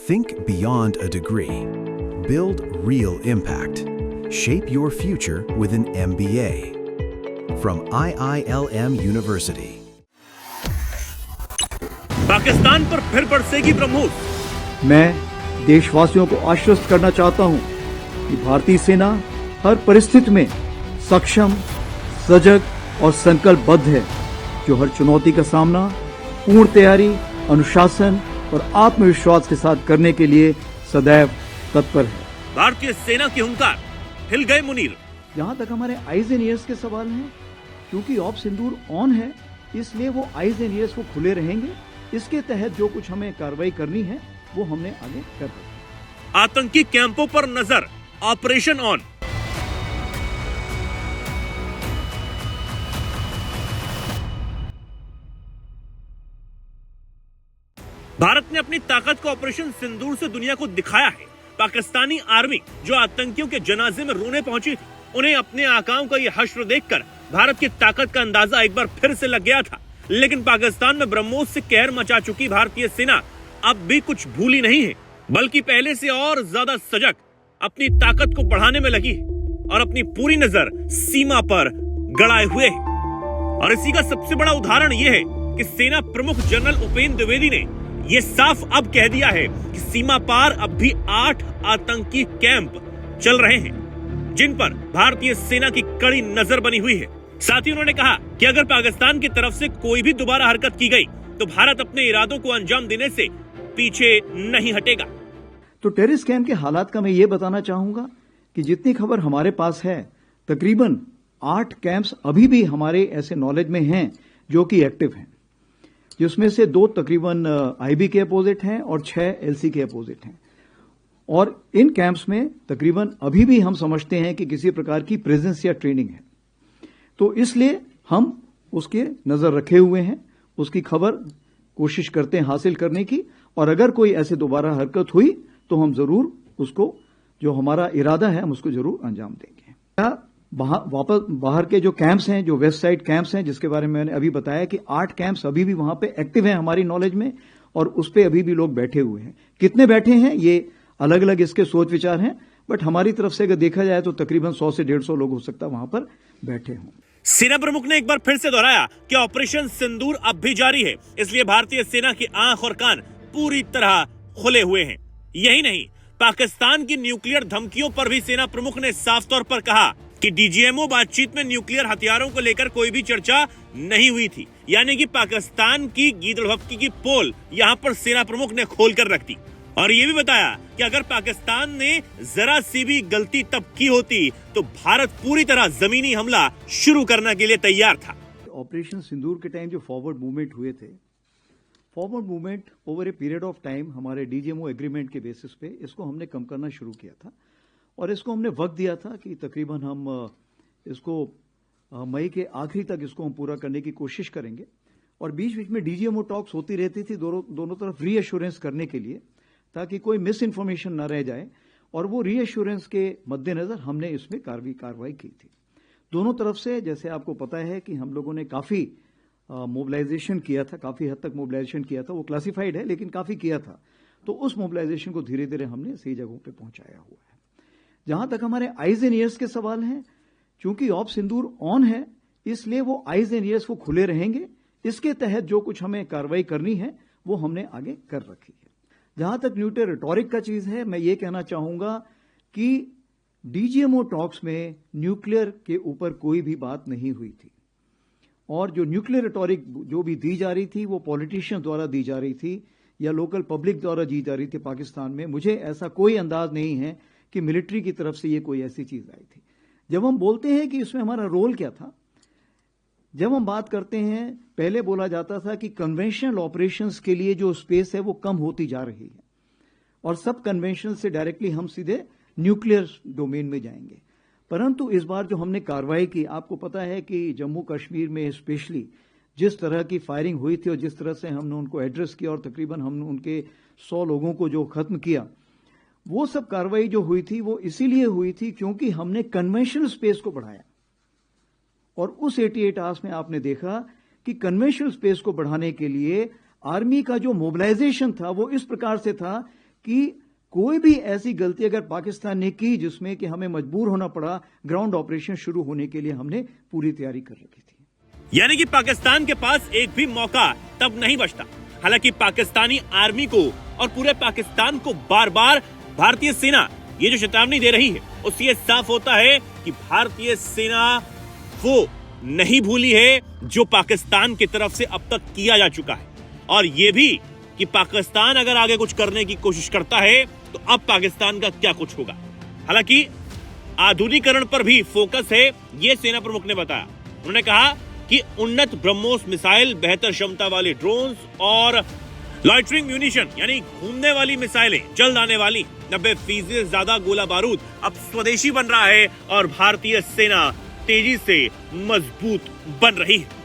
Think beyond a degree. Build real impact. Shape your future with an MBA. From IILM University. Pakistan पर फिर बरसेगी ब्रह्मोस। मैं देशवासियों को आश्वस्त करना चाहता हूं कि भारतीय सेना हर परिस्थिति में सक्षम, सजग और संकल्पबद्ध है, जो हर चुनौती का सामना पूर्ण तैयारी, अनुशासन और आत्मविश्वास के साथ करने के लिए सदैव तत्पर है। भारतीय सेना की हुंकार, हिल गए मुनीर। जहां तक हमारे आईज एंड ईयर्स के सवाल हैं, क्योंकि ऑप सिंदूर ऑन है, इसलिए वो आईज एंड ईयर्स वो खुले रहेंगे। इसके तहत जो कुछ हमें कार्रवाई करनी है वो हमने आगे कर दी। आतंकी कैंपों पर नजर, ऑपरेशन ऑन। भारत ने अपनी ताकत को ऑपरेशन सिंदूर से दुनिया को दिखाया है। पाकिस्तानी आर्मी जो आतंकियों के जनाजे में रोने पहुंची थी, उन्हें अपने आकाओं का यह हश्र देखकर भारत की ताकत का अंदाजा एक बार फिर से लग गया था। लेकिन पाकिस्तान में ब्रह्मोस से कहर मचा चुकी भारतीय सेना अब भी कुछ भूली नहीं है, बल्कि पहले से और ज्यादा सजग अपनी ताकत को बढ़ाने में लगी है और अपनी पूरी नजर सीमा पर गड़ाए हुए है। और इसी का सबसे बड़ा उदाहरण यह है कि सेना प्रमुख जनरल उपेंद्र द्विवेदी ने यह साफ अब कह दिया है कि सीमा पार अब भी 8 आतंकी कैंप चल रहे हैं, जिन पर भारतीय सेना की कड़ी नजर बनी हुई है। साथ ही उन्होंने कहा कि अगर पाकिस्तान की तरफ से कोई भी दोबारा हरकत की गई तो भारत अपने इरादों को अंजाम देने से पीछे नहीं हटेगा। तो टेररिस्ट कैंप के हालात का मैं ये बताना चाहूंगा कि जितनी खबर हमारे पास है, तकरीबन 8 कैंप्स अभी भी हमारे ऐसे नॉलेज में हैं जो कि एक्टिव हैं, जिसमें से 2 तकरीबन आईबी के अपोजिट हैं और 6 एलसी के अपोजिट हैं। और इन कैंप्स में तकरीबन अभी भी हम समझते हैं कि किसी प्रकार की प्रेजेंस या ट्रेनिंग है, तो इसलिए हम उसके नजर रखे हुए हैं, उसकी खबर कोशिश करते हैं हासिल करने की, और अगर कोई ऐसे दोबारा हरकत हुई तो हम जरूर उसको, जो हमारा इरादा है, हम उसको जरूर अंजाम देंगे। वापस बाहर के जो कैंप्स हैं, जो वेस्ट साइड कैंप्स हैं, जिसके बारे में मैंने अभी बताया कि 8 कैंप्स अभी भी वहां पे एक्टिव हैं हमारी नॉलेज में, और उस पे अभी भी लोग बैठे हुए हैं। कितने बैठे हैं ये अलग अलग इसके सोच विचार हैं, बट हमारी तरफ से अगर देखा जाए तो तकरीबन 100 से 150 लोग हो सकता है वहां पर बैठे हों। सेना प्रमुख ने एक बार फिर से दोहराया कि ऑपरेशन सिंदूर अब भी जारी है, इसलिए भारतीय सेना की आंख और कान पूरी तरह खुले हुए हैं। यही नहीं, पाकिस्तान की न्यूक्लियर धमकियों पर भी सेना प्रमुख ने साफ तौर पर कहा कि डीजीएमओ बातचीत में न्यूक्लियर हथियारों को लेकर कोई भी चर्चा नहीं हुई थी। यानी कि पाकिस्तान की गीदड़-भक्की की पोल यहां पर सेना प्रमुख ने खोलकर रख दी, और ये भी बताया कि अगर पाकिस्तान ने जरा सी भी गलती तब की होती तो भारत पूरी तरह जमीनी हमला शुरू करने के लिए तैयार था। ऑपरेशन सिंदूर के टाइम जो फॉरवर्ड मूवमेंट हुए थे, forward movement over a period of time हमारे डीजीएमओ एग्रीमेंट के बेसिस पे इसको हमने कम करना शुरू किया था, और इसको हमने वक्त दिया था कि तकरीबन हम इसको मई के आखिरी तक इसको हम पूरा करने की कोशिश करेंगे। और बीच बीच में डीजीएमओ टॉक्स होती रहती थी दोनों तरफ रीएश्योरेंस करने के लिए, ताकि कोई मिस इन्फॉर्मेशन न रह जाए, और वो रीएश्योरेंस के मद्देनजर हमने इसमें कार्रवाई की थी दोनों तरफ से। जैसे आपको पता है कि हम लोगों ने काफी मोबिलाइजेशन किया था, काफी हद तक मोबिलाइजेशन किया था, वो क्लासिफाइड है लेकिन काफी किया था, तो उस मोबिलाइजेशन को धीरे धीरे हमने सही जगहों पे पहुंचाया हुआ है। जहां तक हमारे आईज एंड ईयर्स के सवाल हैं, चूंकि ऑप सिंदूर ऑन है, इसलिए वो आईज एंड ईयर्स वो खुले रहेंगे। इसके तहत जो कुछ हमें कार्रवाई करनी है वो हमने आगे कर रखी है। जहां तक न्यूक्लियर रिटोरिक का चीज है, मैं ये कहना चाहूंगा कि डीजीएमओ टॉक्स में न्यूक्लियर के ऊपर कोई भी बात नहीं हुई थी, और जो न्यूक्लियर रिटोरिक जो भी दी जा रही थी वो पॉलिटिशियन द्वारा दी जा रही थी या लोकल पब्लिक द्वारा दी जा रही थी पाकिस्तान में। मुझे ऐसा कोई अंदाज नहीं है कि मिलिट्री की तरफ से ये कोई ऐसी चीज आई थी। जब हम बोलते हैं कि इसमें हमारा रोल क्या था, जब हम बात करते हैं, पहले बोला जाता था कि कन्वेंशनल ऑपरेशंस के लिए जो स्पेस है वो कम होती जा रही है, और सब कन्वेंशन से डायरेक्टली हम सीधे न्यूक्लियर डोमेन में जाएंगे। परंतु इस बार जो हमने कार्रवाई की, आपको पता है कि जम्मू कश्मीर में स्पेशली जिस तरह की फायरिंग हुई थी और जिस तरह से हमने उनको एड्रेस किया, और तकरीबन हमने उनके 100 लोगों को जो खत्म किया, वो सब कार्रवाई जो हुई थी वो इसीलिए हुई थी क्योंकि हमने कन्वेंशनल स्पेस को बढ़ाया। और उस 88 आवर्स में आपने देखा कि कन्वेंशनल स्पेस को बढ़ाने के लिए आर्मी का जो मोबिलाइजेशन था वो इस प्रकार से था कि कोई भी ऐसी गलती अगर पाकिस्तान ने की जिसमें कि हमें मजबूर होना पड़ा ग्राउंड ऑपरेशन शुरू होने के लिए, हमने पूरी तैयारी कर रखी थी। यानी कि पाकिस्तान के पास एक भी मौका तब नहीं बचता। हालांकि पाकिस्तानी आर्मी को और पूरे पाकिस्तान को बार बार भारतीय सेना ये जो चेतावनी दे रही है, उससे ये साफ होता है कि भारतीय सेना वो नहीं भूली है जो पाकिस्तान की तरफ से अब तक किया जा चुका है, और ये भी कि पाकिस्तान अगर आगे कुछ करने की कोशिश करता है तो अब पाकिस्तान का क्या कुछ होगा। हालांकि आधुनिकीकरण पर भी फोकस है, ये सेना प्रमुख ने बताया। उन्होंने कहा कि उन्नत ब्रह्मोस मिसाइल, बेहतर क्षमता वाले ड्रोन्स और लॉइटरिंग म्यूनिशन यानी घूमने वाली मिसाइलें जल्द आने वाली। 90% से ज्यादा गोला बारूद अब स्वदेशी बन रहा है और भारतीय सेना तेजी से मजबूत बन रही है।